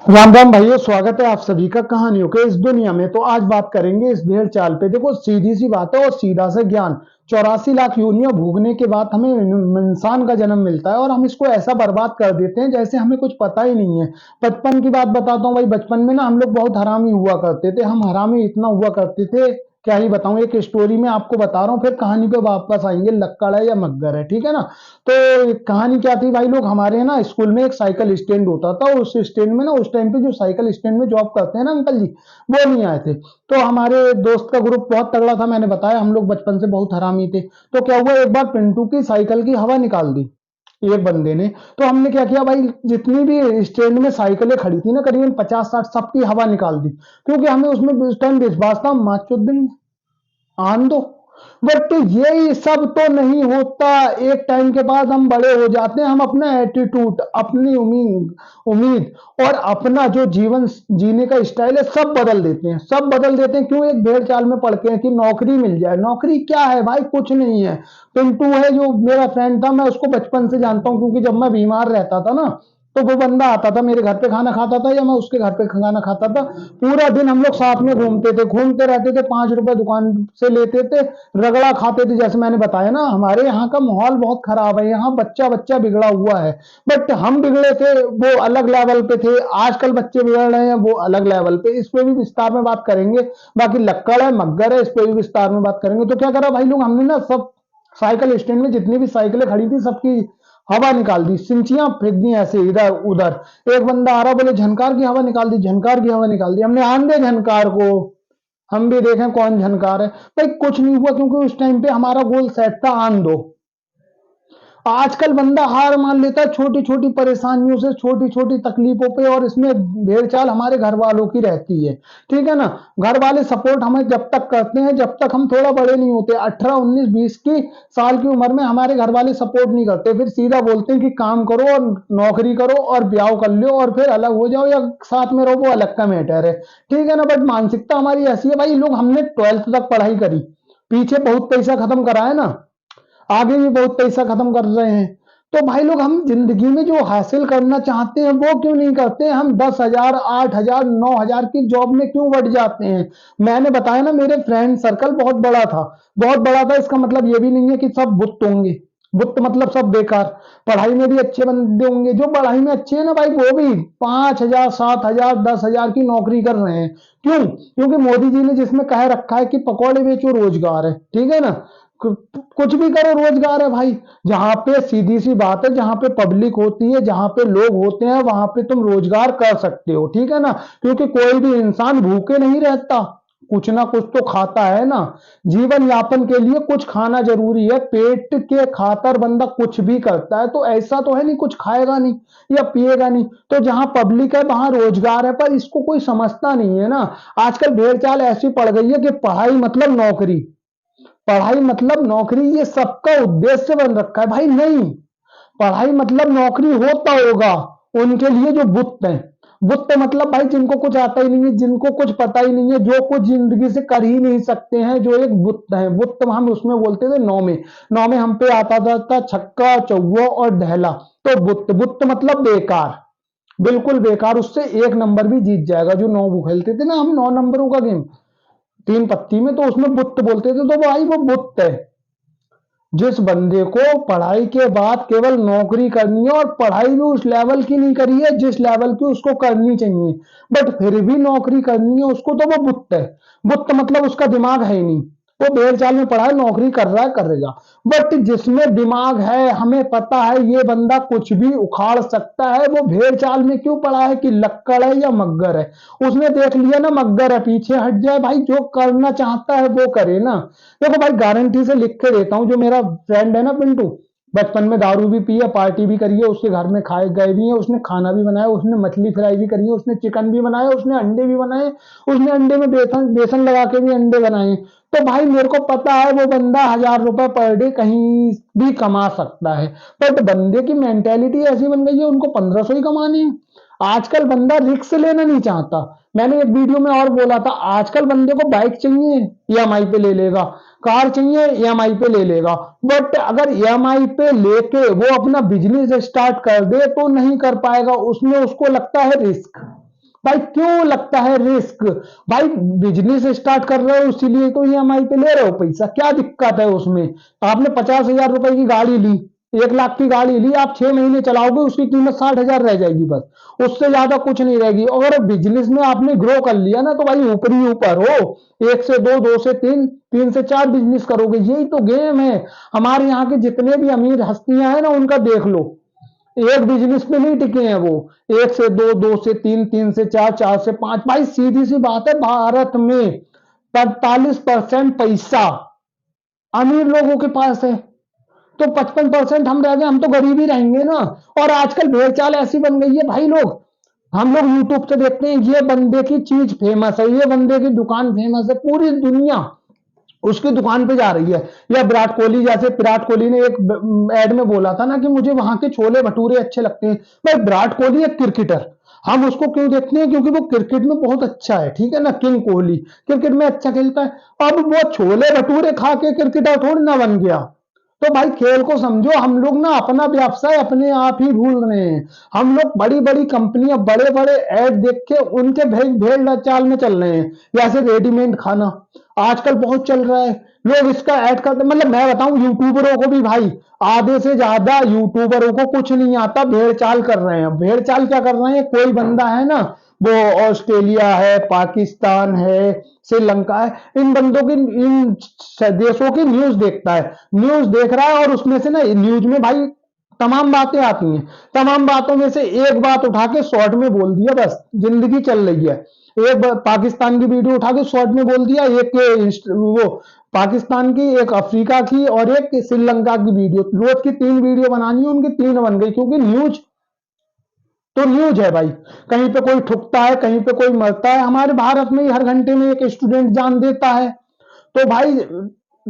राम राम भाइयों, स्वागत है आप सभी का कहानियों के इस दुनिया में। तो आज बात करेंगे इस भेड़ चाल पे। देखो, सीधी सी बात है और सीधा सा ज्ञान। 84 लाख योनियां भोगने के बाद हमें इंसान का जन्म मिलता है और हम इसको ऐसा बर्बाद कर देते हैं जैसे हमें कुछ पता ही नहीं है। बचपन की बात बताता हूँ भाई। बचपन में ना हम लोग बहुत हरामी हुआ करते थे। हम हरामी इतना हुआ करते थे, क्या ही बताऊं। एक स्टोरी में आपको बता रहा हूँ, फिर कहानी पे वापस आएंगे। लक्कड़ है या मग्गर है, ठीक है ना। तो कहानी क्या थी भाई, लोग हमारे ना स्कूल में एक साइकिल स्टैंड होता था। उस स्टैंड में ना, उस टाइम पे जो साइकिल स्टैंड में जॉब करते हैं ना अंकल जी, वो नहीं आए थे। तो हमारे दोस्त का ग्रुप बहुत तगड़ा था। मैंने बताया हम लोग बचपन से बहुत हरामी थे। तो क्या हुआ, एक बार पिंटू की साइकिल की हवा निकाल दी एक बंदे ने। तो हमने क्या किया भाई, जितनी भी स्टैंड में साइकिलें खड़ी थी ना, करीबन 50-60 सबकी हवा निकाल दी। क्योंकि हमें उसमें उस टाइम विश्वास था, माचुद्दीन आन दो। बट ये सब तो नहीं होता। एक टाइम के बाद हम बड़े हो जाते हैं। हम अपना एटीट्यूड, अपनी उम्मीद उम्मीद और अपना जो जीवन जीने का स्टाइल है, सब बदल देते हैं। सब बदल देते हैं। क्यों? एक भेड़ चाल में पड़ के कि नौकरी मिल जाए। नौकरी क्या है भाई? कुछ नहीं है। पिंटू है जो मेरा फ्रेंड था, मैं उसको बचपन से जानता हूँ। क्योंकि जब मैं बीमार रहता था ना, तो वो बंदा आता था मेरे घर पे, खाना खाता था या मैं उसके घर पे खाना खाता था। पूरा दिन हम लोग साथ में घूमते थे, घूमते रहते थे। 5 रुपए दुकान से लेते थे, रगड़ा खाते थे। जैसे मैंने बताया ना, हमारे यहाँ का माहौल बहुत खराब है। यहाँ बच्चा बच्चा बिगड़ा हुआ है। बट हम बिगड़े थे, वो अलग लेवल पे थे। आजकल बच्चे बिगड़ रहे हैं, वो अलग लेवल पे। इस पे भी विस्तार में बात करेंगे। बाकी लक्कड़ है मग्गर है, इस पे भी विस्तार में बात करेंगे। तो क्या करा भाई लोग, हमने ना सब साइकिल स्टैंड में जितनी भी साइकिलें खड़ी थी सबकी हवा निकाल दी। सिंचियां फेंक दी ऐसे इधर उधर। एक बंदा आ रहा, बोले झनकार की हवा निकाल दी, झनकार की हवा निकाल दी। हमने आन दे झनकार को, हम भी देखें कौन झनकार है। भाई कुछ नहीं हुआ, क्योंकि उस टाइम पे हमारा गोल सेट था, आन दो। आजकल बंदा हार मान लेता है छोटी छोटी परेशानियों से, छोटी छोटी तकलीफों पे। और इसमें भेड़ चाल हमारे घर वालों की रहती है, ठीक है ना। घर वाले सपोर्ट हमें जब तक करते हैं जब तक हम थोड़ा बड़े नहीं होते। 18, 19, 20 की साल की उम्र में हमारे घर वाले सपोर्ट नहीं करते। फिर सीधा बोलते हैं कि काम करो और नौकरी करो और ब्याह कर लो और फिर अलग हो जाओ या साथ में रहो, वो अलग का मैटर है, ठीक है ना। बट मानसिकता हमारी ऐसी है भाई। लोग, हमने 12th तक पढ़ाई करी, पीछे बहुत पैसा खत्म करा है ना, आगे भी बहुत पैसा खत्म कर रहे हैं। तो भाई लोग, हम जिंदगी में जो हासिल करना चाहते हैं वो क्यों नहीं करते? हम 10,000, 8,000, 9,000 की जॉब में क्यों बढ़ जाते हैं? मैंने बताया ना, मेरे फ्रेंड सर्कल बहुत बड़ा था। बहुत बड़ा था, इसका मतलब ये भी नहीं है कि सब बुत होंगे। बुत मतलब सब बेकार। पढ़ाई में भी अच्छे बंदे होंगे। जो पढ़ाई में अच्छे हैं ना भाई, वो भी 5,000, 7,000, 10,000 की नौकरी कर रहे हैं। क्यों? क्योंकि मोदी जी ने जिसमें कह रखा है कि पकौड़े बेचो रोजगार है, ठीक है ना। कुछ भी करो रोजगार है भाई। जहां पे सीधी सी बात है, जहां पे पब्लिक होती है, जहां पे लोग होते हैं, वहां पे तुम रोजगार कर सकते हो, ठीक है ना। क्योंकि कोई भी इंसान भूखे नहीं रहता, कुछ ना कुछ तो खाता है ना। जीवन यापन के लिए कुछ खाना जरूरी है। पेट के खातर बंदा कुछ भी करता है। तो ऐसा तो है नहीं कुछ खाएगा नहीं या पिएगा नहीं। तो जहां पब्लिक है वहां रोजगार है, पर इसको कोई समझता नहीं है ना। आजकल भेड़ चाल ऐसी पड़ गई है कि पढ़ाई मतलब नौकरी, पढ़ाई मतलब नौकरी, ये सबका उद्देश्य बन रखा है भाई। नहीं, पढ़ाई मतलब नौकरी होता होगा उनके लिए जो बुत हैं। बुत मतलब भाई जिनको कुछ आता ही नहीं है, जिनको कुछ पता ही नहीं है, जो कुछ जिंदगी से कर ही नहीं सकते हैं, जो एक बुत है। बुत हम उसमें बोलते थे नौ में। नौ में हम पे आता था छक्का चौवा और ढहला। तो बुत, बुत मतलब बेकार, बिल्कुल बेकार। उससे एक नंबर भी जीत जाएगा। जो नौ खेलते थे ना हम, 9 नंबरों का गेम, 3 पत्ती में, तो उसमें बुत बोलते थे। तो भाई वो बुत है। जिस बंदे को पढ़ाई के बाद केवल नौकरी करनी है और पढ़ाई भी उस लेवल की नहीं करी है जिस लेवल की उसको करनी चाहिए, बट फिर भी नौकरी करनी है उसको, तो वो बुत्त है। बुत्त मतलब उसका दिमाग है ही नहीं। वो भेड़ चाल में पढ़ा है, नौकरी कर रहा है, करेगा। बट जिसमें दिमाग है, हमें पता है ये बंदा कुछ भी उखाड़ सकता है, वो भेड़ चाल में क्यों पड़ा है कि लक्कड़ है या मग्गर है। उसने देख लिया ना मग्गर है, पीछे हट जाए भाई। जो करना चाहता है वो करे ना। देखो भाई, गारंटी से लिख के देता हूँ, जो मेरा फ्रेंड है ना पिंटू, बचपन में दारू भी पी है, पार्टी भी करी है, उसके घर में खाए गए भी है, उसने खाना भी बनाया, उसने मछली फ्राई भी करी है, उसने चिकन भी बनाया, उसने अंडे भी बनाए, उसने अंडे में बेसन बेसन लगा के भी अंडे बनाए। तो भाई मेरे को पता है वो बंदा 1,000 रुपए पर डे कहीं भी कमा सकता है। बट बंदे की मेंटेलिटी ऐसी बन गई है, उनको 1,500 ही कमाने हैं। आजकल बंदा रिस्क लेना नहीं चाहता। मैंने एक वीडियो में और बोला था, आजकल बंदे को बाइक चाहिए ईएमआई पे ले लेगा, कार चाहिए ईएमआई पे ले लेगा। बट अगर ईएमआई पे लेके वो अपना बिजनेस स्टार्ट कर दे तो नहीं कर पाएगा। उसमें उसको लगता है रिस्क। भाई क्यों लगता है रिस्क? भाई बिजनेस स्टार्ट कर रहे हो इसीलिए तो ईएमआई पे ले रहे हो पैसा, क्या दिक्कत है उसमें? आपने 50,000 रुपए की गाड़ी ली, 1 लाख की गाड़ी ली, आप 6 महीने चलाओगे उसकी कीमत 60,000 रह जाएगी, बस उससे ज्यादा कुछ नहीं रहेगी। अगर बिजनेस में आपने ग्रो कर लिया ना तो भाई ऊपर ही ऊपर हो, 1 से 2, 2 से 3, 3 से 4 बिजनेस करोगे, यही तो गेम है। हमारे यहाँ के जितने भी अमीर हस्तियां हैं ना उनका देख लो, एक बिजनेस पे नहीं टिके हैं वो, 1 से 2, 2 से 3, 3 से 4, 4 से 5। भाई सीधी सी बात है, भारत में 45% पैसा अमीर लोगों के पास है, तो 55% हम रह गए, हम तो गरीब ही रहेंगे ना। और आजकल भेड़ चाल ऐसी बन गई है भाई, लोग हम लोग यूट्यूब से देखते हैं ये बंदे की चीज फेमस है, ये बंदे की दुकान फेमस है, पूरी दुनिया उसकी दुकान पे जा रही है। या विराट कोहली, जैसे विराट कोहली ने एक एड में बोला था ना कि मुझे वहां के छोले भटूरे अच्छे लगते हैं। भाई विराट कोहली एक क्रिकेटर, हम उसको क्यों देखते हैं? क्योंकि वो क्रिकेट में बहुत अच्छा है, ठीक है ना, किंग कोहली क्रिकेट में अच्छा खेलता है। अब वो छोले भटूरे खा के क्रिकेटर थोड़ी ना बन गया। तो भाई खेल को समझो, हम लोग ना अपना व्यवसाय अपने आप ही भूल रहे हैं। हम लोग बड़ी बड़ी कंपनियां बड़े बड़े ऐड देख के उनके भेड़ भेड़ चाल में चल रहे हैं। जैसे रेडीमेड खाना आजकल बहुत चल रहा है, लोग इसका ऐड करते, मतलब मैं बताऊं यूट्यूबरों को भी भाई, आधे से ज्यादा यूट्यूबरों को कुछ नहीं आता, भेड़ चाल कर रहे हैं। भेड़ चाल क्या कर रहे हैं? कोई बंदा है ना, वो ऑस्ट्रेलिया है, पाकिस्तान है, श्रीलंका है, इन बंदों की, इन देशों की न्यूज देखता है, न्यूज देख रहा है और उसमें से ना न्यूज में भाई तमाम बातें आती हैं, तमाम बातों में से एक बात उठा के शॉर्ट में बोल दिया, बस जिंदगी चल रही है। एक पाकिस्तान की वीडियो उठा के शॉर्ट में बोल दिया, एक वो पाकिस्तान की, एक अफ्रीका की और एक श्रीलंका की वीडियो, रोज की 3 वीडियो बनानी है उनकी, 3 बन गई, क्योंकि न्यूज तो न्यूज है भाई। कहीं पे कोई ठुकता है, कहीं पे कोई मरता है, हमारे भारत में ही हर घंटे में एक स्टूडेंट जान देता है। तो भाई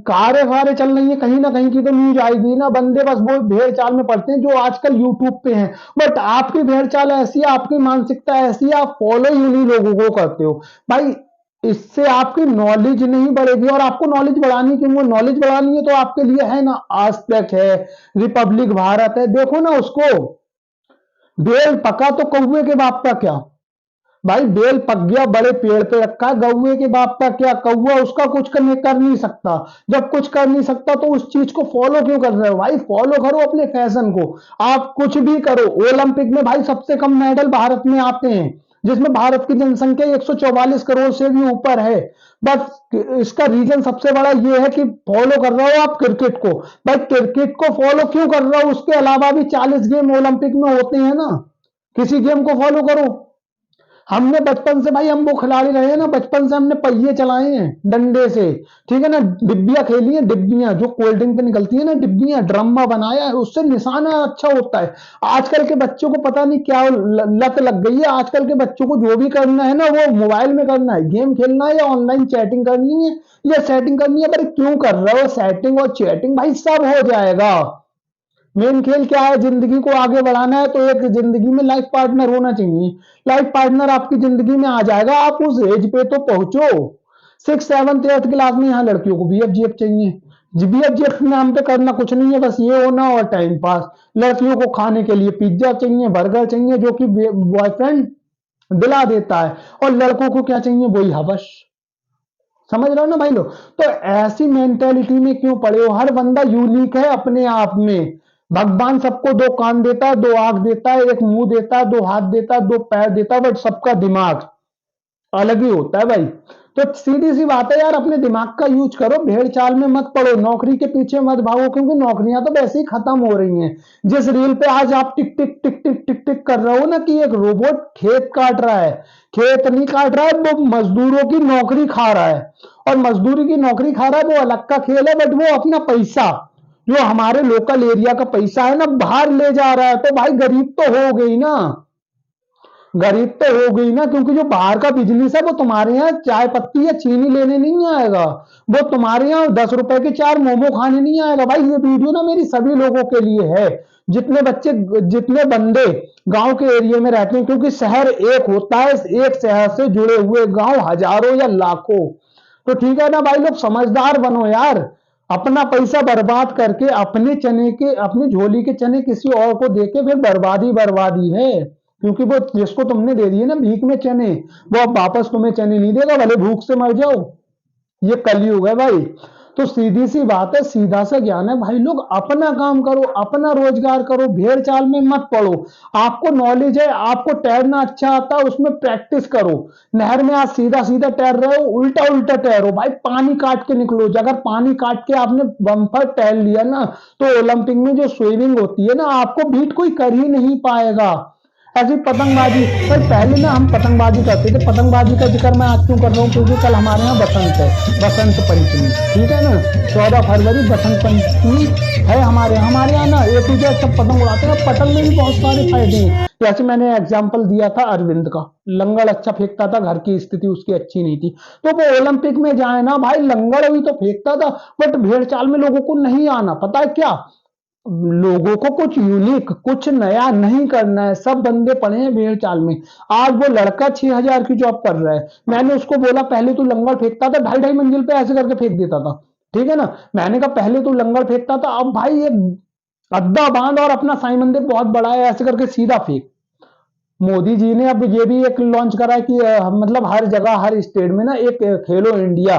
कारे फारे चल रही है, कहीं ना कहीं की तो न्यूज आएगी ना। बंदे बस वो भेड़ चाल में पड़ते हैं जो आजकल यूट्यूब पे हैं। बट आपकी भेड़ चाल ऐसी है, आपकी मानसिकता ऐसी है, आप फॉलो ही उन्हीं लोगों को करते हो भाई। इससे आपकी नॉलेज नहीं बढ़ेगी, और आपको नॉलेज बढ़ानी क्यों? वो नॉलेज बढ़ानी है तो आपके लिए है ना, आज तक है, रिपब्लिक भारत है, देखो ना उसको। बेल पका तो कौवे के बाप का क्या? भाई बेल पक गया, बड़े पेड़ पे रखा है, कौवे के बाप का क्या? कौवा उसका कुछ कर नहीं सकता। जब कुछ कर नहीं सकता तो उस चीज को फॉलो क्यों कर रहे हो भाई? फॉलो करो अपने फैशन को, आप कुछ भी करो। ओलंपिक में भाई सबसे कम मेडल भारत में आते हैं, जिसमें भारत की जनसंख्या 144 करोड़ से भी ऊपर है। बट इसका रीजन सबसे बड़ा ये है कि फॉलो कर रहे हो आप क्रिकेट को। भाई क्रिकेट को फॉलो क्यों कर रहे हो? उसके अलावा भी 40 गेम ओलंपिक में होते हैं ना, किसी गेम को फॉलो करो। हमने बचपन से भाई, हम वो खिलाड़ी रहे हैं ना, बचपन से हमने पहिए चलाए हैं डंडे से, ठीक है ना, डिब्बियां खेली हैं, डिब्बियां जो कोल्ड ड्रिंक पे निकलती है ना, डिब्बियां, ड्रम्मा बनाया है, उससे निशाना अच्छा होता है। आजकल के बच्चों को पता नहीं क्या लत लग गई है। आजकल के बच्चों को जो भी करना है ना वो मोबाइल में करना है, गेम खेलना है या ऑनलाइन चैटिंग करनी है या सेटिंग करनी है। पर क्यों कर रहे हो सेटिंग और चैटिंग? भाई सब हो जाएगा। मेन खेल क्या है? जिंदगी को आगे बढ़ाना है तो एक जिंदगी में लाइफ पार्टनर होना चाहिए। लाइफ पार्टनर आपकी जिंदगी में आ जाएगा, आप उस एज पे तो पहुंचो। 6, 7, 8 क्लास में यहाँ लड़कियों को बीएफजीएफ चाहिए। बीएफजीएफ के नाम पे करना कुछ नहीं है, बस ये होना और टाइम पास। लड़कियों को खाने के लिए पिज्जा चाहिए, बर्गर चाहिए, जो कि बॉयफ्रेंड दिला देता है, और लड़कों को क्या चाहिए? वही हवस। समझ रहे हो ना भाई लोग? तो ऐसी मेंटेलिटी में क्यों पड़े हो? हर बंदा यूनिक है अपने आप में। भगवान सबको 2 कान देता है, 2 आंख देता है, एक मुंह देता है, 2 हाथ देता है, 2 पैर देता है, बट सबका दिमाग अलग ही होता है भाई। तो सीधी सी बात है यार, अपने दिमाग का यूज करो, भेड़ चाल में मत पड़ो, नौकरी के पीछे मत भागो, क्योंकि नौकरियां तो वैसे ही खत्म हो रही हैं। जिस रील पे आज आप टिक टिक टिक टिक टिक टिक कर रहे हो ना कि एक रोबोट खेत काट रहा है, खेत नहीं काट रहा है, वो मजदूरों की नौकरी खा रहा है। और मजदूरी की नौकरी खा रहा है वो अलग का खेल है, बट वो अपना पैसा, जो हमारे लोकल एरिया का पैसा है ना, बाहर ले जा रहा है। तो भाई गरीब तो हो गई ना, गरीब तो हो गई ना, क्योंकि जो बाहर का बिजनेस है वो तुम्हारे यहाँ चाय पत्ती या चीनी लेने नहीं आएगा, वो तुम्हारे यहाँ 10 रुपए के 4 मोमो खाने नहीं आएगा। भाई ये वीडियो ना मेरी सभी लोगों के लिए है, जितने बच्चे, जितने बंदे गांव के एरिया में रहते हैं, क्योंकि शहर एक होता है, एक शहर से जुड़े हुए गांव हजारों या लाखों। तो ठीक है ना भाई लोग, समझदार बनो यार। अपना पैसा बर्बाद करके अपने चने के, अपनी झोली के चने किसी और को देके फिर बर्बादी बर्बादी है। क्योंकि वो जिसको तुमने दे दिए ना भीख में चने, वो अब वापस तुम्हें चने नहीं देगा, भले भूख से मर जाओ। ये कलयुग है भाई। तो सीधी सी बात है, सीधा सा ज्ञान है भाई, लोग अपना काम करो, अपना रोजगार करो, भेड़ चाल में मत पड़ो। आपको नॉलेज है, आपको तैरना अच्छा आता है, उसमें प्रैक्टिस करो। नहर में आज सीधा सीधा तैर रहे हो, उल्टा उल्टा तैरो भाई, पानी काट के निकलो। अगर पानी काट के आपने बम्पर तैर लिया ना, तो ओलंपिक में जो स्विमिंग होती है ना, आपको बीट कोई कर ही नहीं पाएगा। ऐसी पतंगबाजी भाई, पहले ना हम पतंगबाजी करते थे। पतंगबाजी का जिक्र मैं आज क्यों कर रहा हूँ, क्योंकि कल हमारे यहाँ बसंत है, बसंत पंचमी, ठीक है ना। 14 फरवरी बसंत पंचमी है हमारे यहाँ ना, ए टू जेड सब पतंग उड़ाते हैं। पतंग में भी बहुत सारे फायदे हैं। जैसे मैंने एग्जाम्पल दिया था अरविंद का, लंगड़ अच्छा फेंकता था, घर की स्थिति उसकी अच्छी नहीं थी, तो वो ओलंपिक में जाए ना भाई, लंगड़ भी तो फेंकता था। बट भेड़ चाल में लोगों को नहीं आना, पता है क्या, लोगों को कुछ यूनिक, कुछ नया नहीं करना है। सब बंदे पड़े हैं भेड़ चाल में। आज वो लड़का 6,000 की जॉब कर रहा है। मैंने उसको बोला पहले तू लंगर फेंकता था, ढाई ढाई मंजिल पे ऐसे करके फेंक देता था, ठीक है ना। मैंने कहा पहले तू लंगर फेंकता था, अब भाई ये अद्दा बांध और अपना साई मंदिर बहुत बड़ा है, ऐसे करके सीधा फेंक। मोदी जी ने अब ये भी एक लॉन्च करा है कि मतलब हर जगह हर स्टेट में ना एक खेलो इंडिया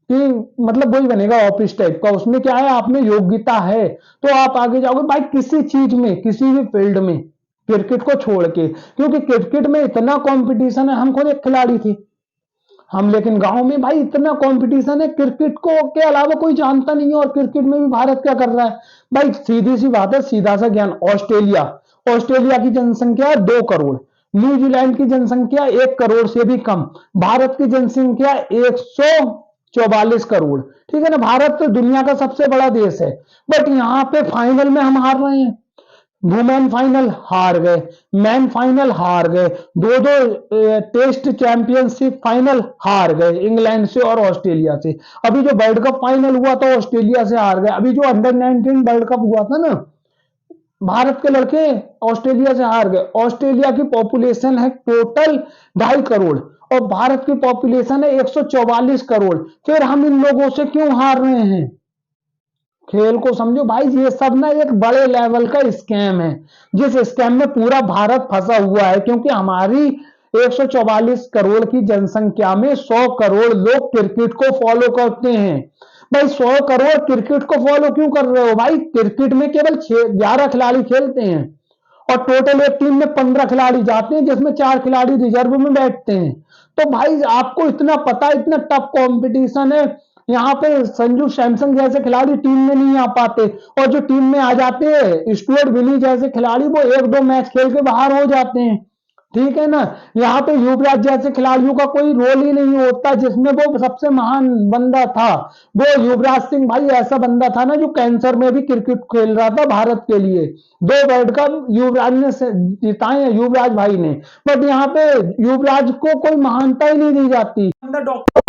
कि मतलब वही बनेगा ऑफिस टाइप का। उसमें क्या है, आप में योग्यता है तो आप आगे जाओगे भाई, किसी चीज में, किसी भी फील्ड में, क्रिकेट को छोड़ के। क्योंकि क्रिकेट में इतना कंपटीशन है, हम खुद एक खिलाड़ी थे हम, लेकिन गांव में भाई इतना कंपटीशन है, क्रिकेट को के अलावा कोई जानता नहीं है। और क्रिकेट में भी भारत क्या कर रहा है भाई, सीधी सी बात है, सीधा सा ज्ञान। ऑस्ट्रेलिया, ऑस्ट्रेलिया की जनसंख्या है 2 करोड़, न्यूजीलैंड की जनसंख्या 1 करोड़ से भी कम, भारत की जनसंख्या 144 करोड़, ठीक है ना। भारत तो दुनिया का सबसे बड़ा देश है, बट यहाँ पे फाइनल में हम हार रहे हैं। वुमेन फाइनल हार गए, मैन फाइनल हार गए, दो दो टेस्ट चैंपियनशिप फाइनल हार गए, इंग्लैंड से और ऑस्ट्रेलिया से। अभी जो वर्ल्ड कप फाइनल हुआ था ऑस्ट्रेलिया से हार गए। अभी जो अंडर 19 वर्ल्ड कप हुआ था ना, भारत के लड़के ऑस्ट्रेलिया से हार गए। ऑस्ट्रेलिया की पॉपुलेशन है टोटल 2.5 करोड़, और भारत की पॉपुलेशन है 144 करोड़। फिर हम इन लोगों से क्यों हार रहे हैं? खेल को समझो भाई, ये सब ना एक बड़े लेवल का स्कैम है, जिस स्कैम में पूरा भारत फंसा हुआ है। क्योंकि हमारी 144 करोड़ की जनसंख्या में 100 करोड़ लोग क्रिकेट को फॉलो करते हैं। भाई 100 करोड़ क्रिकेट को फॉलो क्यों कर रहे हो भाई? क्रिकेट में केवल 11 खिलाड़ी खेलते हैं, और टोटल एक टीम में 15 खिलाड़ी जाते हैं, जिसमें 4 खिलाड़ी रिजर्व में बैठते हैं। तो भाई आपको इतना पता है, इतना टफ कंपटीशन है, यहाँ पे संजू सैमसन जैसे खिलाड़ी टीम में नहीं आ पाते, और जो टीम में आ जाते हैं स्टुअर्ट विली जैसे खिलाड़ी, वो 1-2 मैच खेल के बाहर हो जाते हैं, ठीक है ना। यहाँ पे युवराज जैसे खिलाड़ियों का कोई रोल ही नहीं होता, जिसमें वो सबसे महान बंदा था, वो युवराज सिंह भाई ऐसा बंदा था ना, जो कैंसर में भी क्रिकेट खेल रहा था भारत के लिए। 2 वर्ल्ड कप युवराज ने जिताए हैं, युवराज भाई ने। बट यहाँ पे युवराज को कोई महानता ही नहीं दी जाती। डॉक्टर